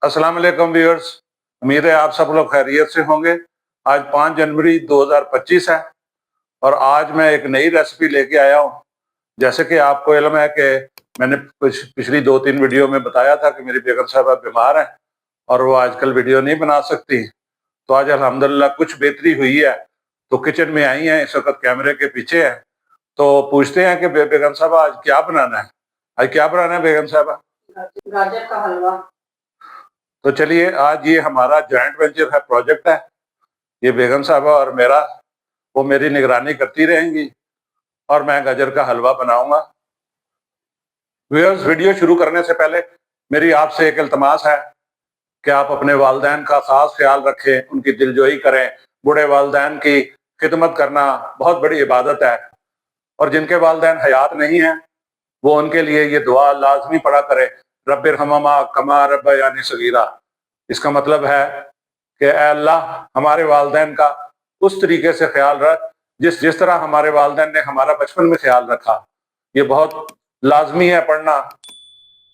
अस्सलाम वालेकुम व्यूअर्स। उम्मीद है आप सब लोग खैरियत से होंगे। आज 5 जनवरी 2025 है और आज मैं एक नई रेसिपी लेके आया हूँ। जैसे कि आपको इल्म है कि मैंने पिछली 2-3 वीडियो में बताया था कि मेरी बेगम साहबा बीमार हैं और वो आजकल वीडियो नहीं बना सकती। तो आज अल्हम्दुलिल्लाह कुछ बेहतरी हुई है, तो किचन में आई हैं, इस वक्त कैमरे के पीछे है। तो पूछते हैं कि बेगम साहबा आज क्या बनाना है? आज क्या बनाना है बेगम साहबा? गाजर का हलवा। तो चलिए, आज ये हमारा जॉइंट वेंचर है, प्रोजेक्ट है। ये बेगम साहबा और मेरा, वो मेरी निगरानी करती रहेंगी और मैं गाजर का हलवा बनाऊंगा। व्यूअर्स, वीडियो शुरू करने से पहले मेरी आपसे एक इल्तमास है कि आप अपने वालिदैन का खास ख्याल रखें, उनकी दिलजोई करें। बूढ़े वालिदैन की खिदमत करना बहुत बड़ी इबादत है और जिनके वालिदैन हयात नहीं हैं वो उनके लिए ये दुआ लाजमी पढ़ा करें, रब्बिरहम्हुमा कमा रब्बयानी सगीरा। इसका मतलब है कि ऐ अल्लाह, हमारे वालिदैन का उस तरीके से ख्याल रख जिस जिस तरह हमारे वालिदैन ने हमारा बचपन में ख्याल रखा। ये बहुत लाजमी है पढ़ना।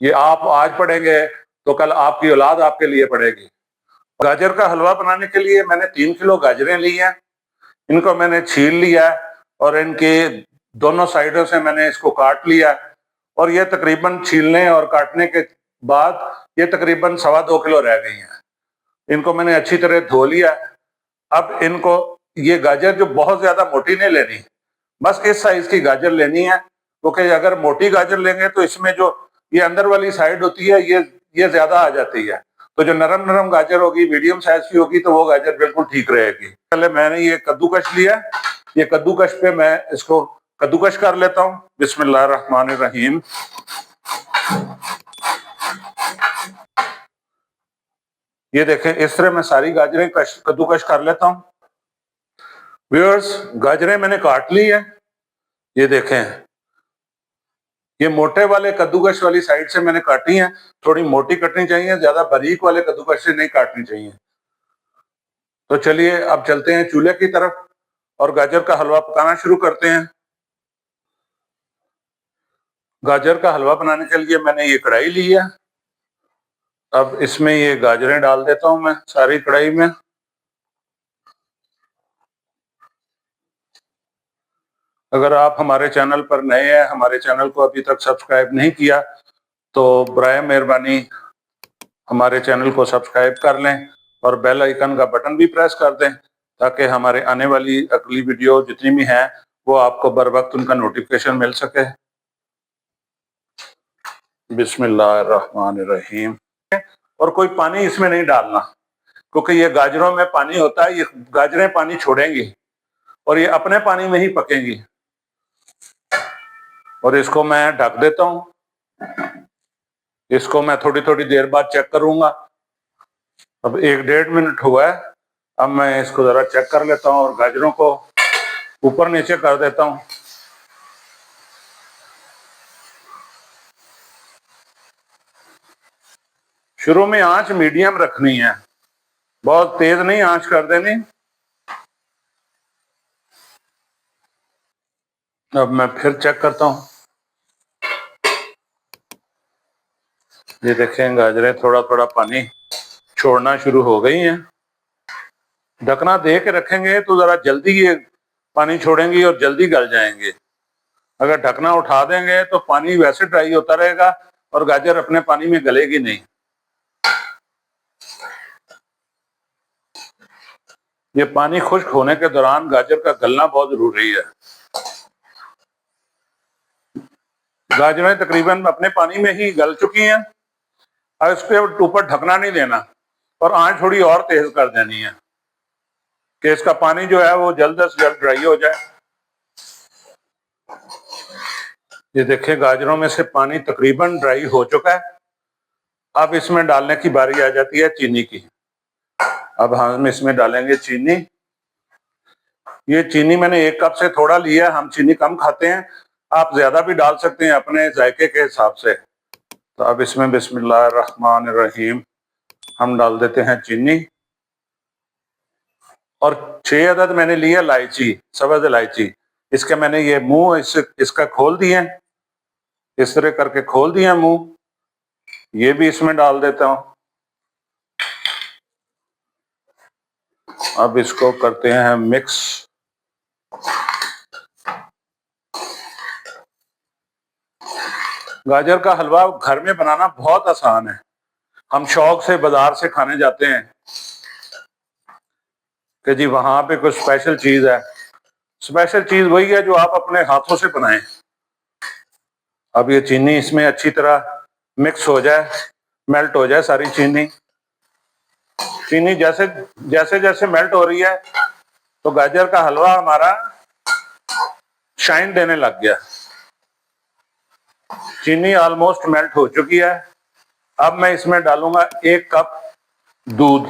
ये आप आज पढ़ेंगे तो कल आपकी औलाद आपके लिए पढ़ेगी। गाजर का हलवा बनाने के लिए मैंने 3 किलो गाजरें ली हैं। इनको मैंने छील लिया है और इनके दोनों साइडों से मैंने इसको काट लिया है और ये तकरीबन छीलने और काटने के बाद ये तकरीबन 2.25 किलो रह गई हैं। इनको मैंने अच्छी तरह धो लिया है। अब इनको, ये गाजर जो बहुत ज्यादा मोटी नहीं लेनी, बस इस साइज की गाजर लेनी है, क्योंकि अगर मोटी गाजर लेंगे तो इसमें जो ये अंदर वाली साइड होती है ये ज्यादा आ जाती है। तो जो नरम नरम गाजर होगी, मीडियम साइज की होगी, तो वो गाजर बिल्कुल ठीक रहेगी। पहले मैंने ये कद्दूकश लिया। ये कद्दूकश पे मैं इसको कद्दूकश कर लेता हूँ। बिस्मिल्लाहिर्रहमानिर्रहीम। ये देखें, इस तरह मैं सारी गाजरें कद्दूकश कर लेता हूँ। व्यूअर्स, गाजरें मैंने काट ली है। ये देखें, ये मोटे वाले कद्दूकश वाली साइड से मैंने काटी हैं। थोड़ी मोटी कटनी चाहिए, ज्यादा बारीक वाले कद्दूकश से नहीं काटनी चाहिए। तो चलिए अब चलते हैं चूल्हे की तरफ और गाजर का हलवा पकाना शुरू करते हैं। गाजर का हलवा बनाने के लिए मैंने ये कढ़ाई ली है। अब इसमें ये गाजरें डाल देता हूं मैं सारी कढ़ाई में। अगर आप हमारे चैनल पर नए हैं, हमारे चैनल को अभी तक सब्सक्राइब नहीं किया, तो बराए मेहरबानी हमारे चैनल को सब्सक्राइब कर लें और बेल आइकन का बटन भी प्रेस कर दें, ताकि हमारे आने वाली अगली वीडियो जितनी भी हैं वो आपको बर वक्त उनका नोटिफिकेशन मिल सके। बिस्मिल्लाहिर्रहमानिर्रहीम। और कोई पानी इसमें नहीं डालना, क्योंकि ये गाजरों में पानी होता है। ये गाजरें पानी छोड़ेंगी और ये अपने पानी में ही पकेंगी। और इसको मैं ढक देता हूँ। इसको मैं थोड़ी थोड़ी देर बाद चेक करूंगा। अब 1-1.5 मिनट हुआ है। अब मैं इसको जरा चेक कर लेता हूँ और गाजरों को ऊपर नीचे कर देता हूँ। शुरू में आंच मीडियम रखनी है, बहुत तेज नहीं आंच कर देनी। अब मैं फिर चेक करता हूँ। ये देखें, गाजरें थोड़ा थोड़ा पानी छोड़ना शुरू हो गई हैं। ढकना दे के रखेंगे तो जरा जल्दी ये पानी छोड़ेंगी और जल्दी गल जाएंगे। अगर ढकना उठा देंगे तो पानी वैसे ड्राई होता रहेगा और गाजर अपने पानी में गलेगी नहीं। ये पानी खुश्क होने के दौरान गाजर का गलना बहुत जरूरी है। गाजरें तकरीबन अपने पानी में ही गल चुकी हैं। और इसके ऊपर ढकना नहीं देना और आंच थोड़ी और तेज कर देनी है कि इसका पानी जो है वो जल्द से जल्द ड्राई हो जाए। ये देखिए, गाजरों में से पानी तकरीबन ड्राई हो चुका है। अब इसमें डालने की बारी आ जाती है चीनी की। अब हम इसमें डालेंगे चीनी। ये चीनी मैंने 1 कप से थोड़ा लिया। हम चीनी कम खाते हैं, आप ज्यादा भी डाल सकते हैं अपने जायके के हिसाब से। तो अब इसमें बिस्मिल्लाहिर्रहमानिर्रहीम हम डाल देते हैं चीनी। और 6 अदद मैंने लिए इलायची, सब्ज इलायची। इसके मैंने ये मुंह इसका खोल दिए, इस तरह करके खोल दिया मुंह। ये भी इसमें डाल देता हूँ। अब इसको करते हैं मिक्स। गाजर का हलवा घर में बनाना बहुत आसान है। हम शौक से बाजार से खाने जाते हैं कि जी वहां पे कुछ स्पेशल चीज है। स्पेशल चीज वही है जो आप अपने हाथों से बनाएं। अब ये चीनी इसमें अच्छी तरह मिक्स हो जाए, मेल्ट हो जाए सारी चीनी। चीनी जैसे जैसे जैसे मेल्ट हो रही है तो गाजर का हलवा हमारा शाइन देने लग गया। चीनी ऑलमोस्ट मेल्ट हो चुकी है। अब मैं इसमें डालूंगा 1 कप दूध।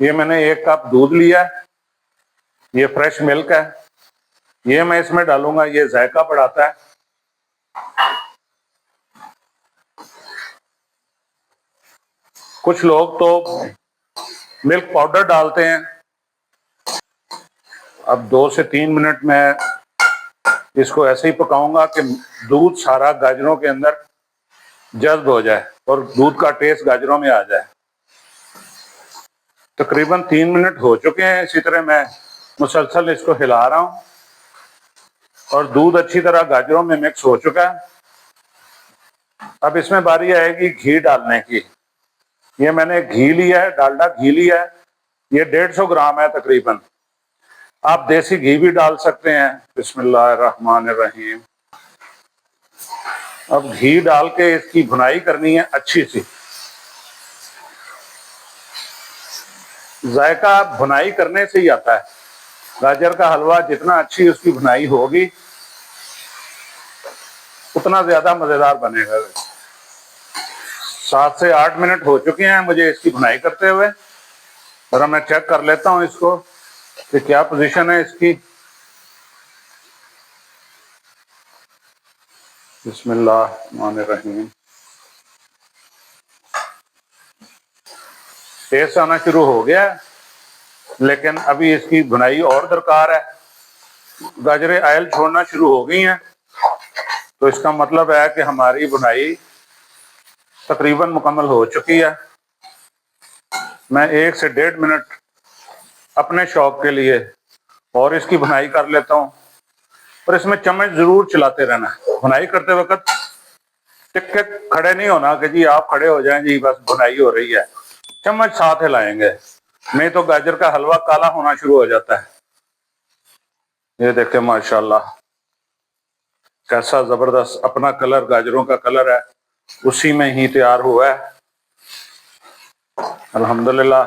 ये मैंने 1 कप दूध लिया है, ये फ्रेश मिल्क है। ये मैं इसमें डालूंगा, ये जायका बढ़ाता है। कुछ लोग तो मिल्क पाउडर डालते हैं। अब 2 से 3 मिनट में इसको ऐसे ही पकाऊंगा कि दूध सारा गाजरों के अंदर जज्ब हो जाए और दूध का टेस्ट गाजरों में आ जाए। तकरीबन 3 मिनट हो चुके हैं। इसी तरह मैं मुसलसल इसको हिला रहा हूं और दूध अच्छी तरह गाजरों में मिक्स हो चुका है। अब इसमें बारी आएगी घी डालने की। ये मैंने घी लिया है, डालडा घी लिया है। ये 150 ग्राम है तकरीबन। आप देसी घी भी डाल सकते हैं। बिस्मिल्लाहिर्रहमानिर्रहीम। अब घी डाल के इसकी भुनाई करनी है अच्छी सी। जायका भुनाई करने से ही आता है। गाजर का हलवा जितना अच्छी उसकी भुनाई होगी उतना ज्यादा मजेदार बनेगा। 7 से 8 मिनट हो चुके हैं मुझे इसकी भुनाई करते हुए। और मैं चेक कर लेता हूं इसको कि क्या पोजीशन है इसकी। बिस्मिल्लाहिर्रहमानिर्रहीम। टेस्ट आना शुरू हो गया, लेकिन अभी इसकी भुनाई और दरकार है। गाजरें ऑयल छोड़ना शुरू हो गई हैं, तो इसका मतलब है कि हमारी भुनाई तकरीबन मुकम्मल हो चुकी है। मैं 1 से 1.5 मिनट अपने शौक के लिए और इसकी भुनाई कर लेता हूँ। और इसमें चम्मच जरूर चलाते रहना। भुनाई करते वक्त टिक के खड़े नहीं होना कि जी आप खड़े हो जाएं जी बस भुनाई हो रही है। चम्मच साथ हिलाएंगे, नहीं तो गाजर का हलवा काला होना शुरू हो जाता है। ये देखें माशाल्लाह कैसा जबरदस्त अपना कलर गाजरों का कलर है, उसी में ही तैयार हुआ है। अल्हम्दुलिल्लाह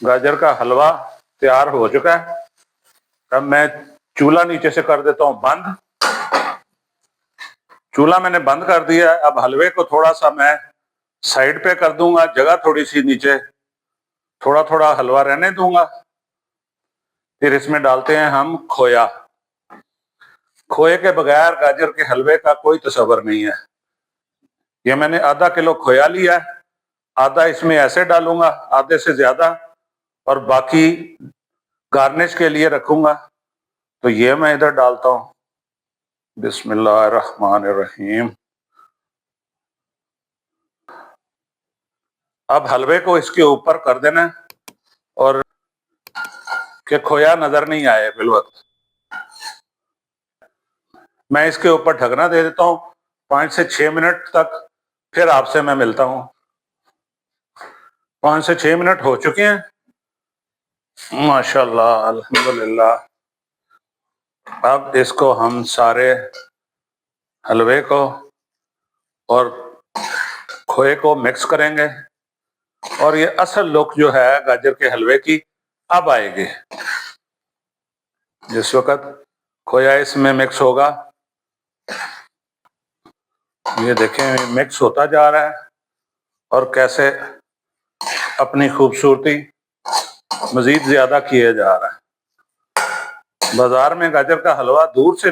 गाजर का हलवा तैयार हो चुका है। अब मैं चूल्हा नीचे से कर देता हूं बंद। चूल्हा मैंने बंद कर दिया है। अब हलवे को थोड़ा सा मैं साइड पे कर दूंगा, जगह थोड़ी सी नीचे थोड़ा थोड़ा हलवा रहने दूंगा। फिर इसमें डालते हैं हम खोया। खोए के बगैर गाजर के हलवे का कोई तस्वर नहीं है। ये मैंने आधा किलो खोया लिया है। आधा इसमें ऐसे डालूंगा, आधे से ज्यादा, और बाकी गार्निश के लिए रखूंगा। तो ये मैं इधर डालता हूं। बिस्मिल्लाहिर्रहमानिर्रहीम। अब हलवे को इसके ऊपर कर देना और कि खोया नजर नहीं आए बिलवक्त। मैं इसके ऊपर ढकना दे देता हूं 5 से 6 मिनट तक। फिर आपसे मैं मिलता हूं। 5 से 6 मिनट हो चुके हैं माशाल्लाह अल्हम्दुलिल्लाह। अब इसको हम सारे हलवे को और खोए को मिक्स करेंगे और ये असल लुक जो है गाजर के हलवे की अब आएगी। जिस वक्त खोया इसमें मिक्स होगा, ये देखें मिक्स होता जा रहा है और कैसे अपनी खूबसूरती मजीद ज्यादा किए जा रहा है। बाजार में गाजर का हलवा दूर से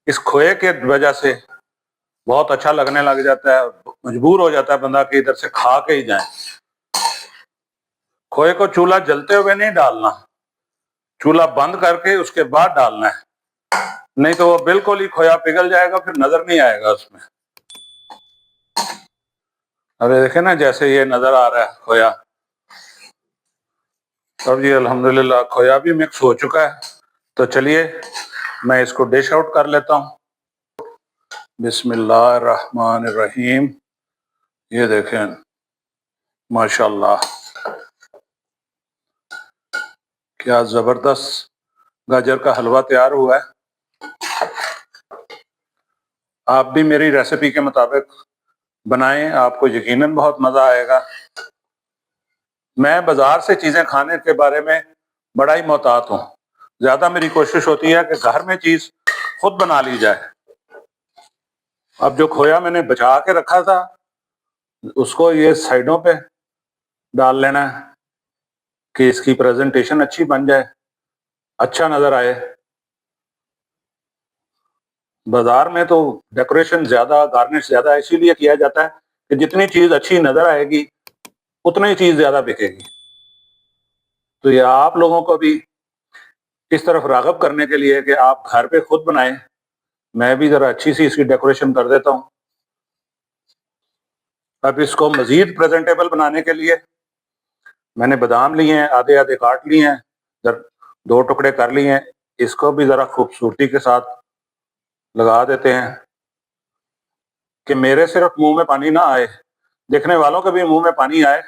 इस खोए के वजह से बहुत अच्छा लगने लग जाता है। मजबूर हो जाता है बंदा कि इधर से खा के ही जाए। खोए को चूल्हा जलते हुए नहीं डालना, चूल्हा बंद करके उसके बाद डालना है, नहीं तो वो बिल्कुल ही खोया पिघल जाएगा, फिर नजर नहीं आएगा उसमें। अब ये देखे ना जैसे ये नजर आ रहा है खोया। अब ये अल्हम्दुलिल्लाह खोया भी मिक्स हो चुका है। तो चलिए मैं इसको डिश आउट कर लेता हूँ। बिस्मिल्लाहिर्रहमानिर्रहीम। ये देखें माशाल्लाह क्या जबरदस्त गाजर का हलवा तैयार हुआ है। आप भी मेरी रेसिपी के मुताबिक बनाएं, आपको यकीनन बहुत मजा आएगा। मैं बाजार से चीजें खाने के बारे में बड़ा ही मोहतात हूँ। ज्यादा मेरी कोशिश होती है कि घर में चीज खुद बना ली जाए। अब जो खोया मैंने बचा के रखा था उसको ये साइडों पे डाल लेना है कि इसकी प्रेजेंटेशन अच्छी बन जाए, अच्छा नजर आए। बाजार में तो डेकोरेशन ज्यादा, गार्निश ज्यादा इसीलिए किया जाता है कि जितनी चीज अच्छी नजर आएगी उतनी ही चीज ज्यादा बिकेगी। तो ये आप लोगों को भी इस तरफ रागब करने के लिए कि आप घर पे खुद बनाएं। मैं भी जरा अच्छी सी इसकी डेकोरेशन कर देता हूँ। अब इसको मजीद प्रेजेंटेबल बनाने के लिए मैंने बादाम लिए हैं, आधे आधे काट लिए हैं, दो टुकड़े कर लिए हैं। इसको भी जरा खूबसूरती के साथ लगा देते हैं कि मेरे सिर्फ मुंह में पानी ना आए, देखने वालों के भी मुंह में पानी आए।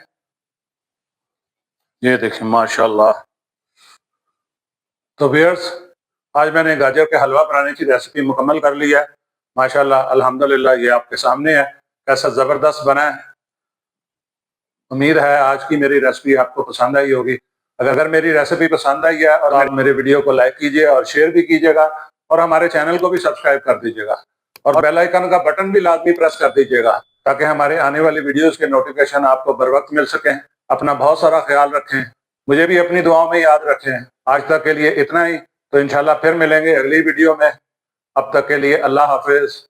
ये देखिए माशाल्लाह। तो व्यूअर्स, आज मैंने गाजर के हलवा बनाने की रेसिपी मुकम्मल कर ली है। माशाल्लाह अल्हम्दुलिल्लाह ये आपके सामने है, कैसा ज़बरदस्त बना है। उम्मीद है आज की मेरी रेसिपी आपको पसंद आई होगी। अगर मेरी रेसिपी पसंद आई है और आप मेरे वीडियो को लाइक कीजिए और शेयर भी कीजिएगा और हमारे चैनल को भी सब्सक्राइब कर दीजिएगा और बेल आइकन का बटन भी लाजमी प्रेस कर दीजिएगा ताकि हमारे आने वाली वीडियोस के नोटिफिकेशन आपको बर वक्त मिल सकें। अपना बहुत सारा ख्याल रखें, मुझे भी अपनी दुआओं में याद रखें। आज तक के लिए इतना ही, तो इंशाल्लाह फिर मिलेंगे अगली वीडियो में। अब तक के लिए अल्लाह हाफिज।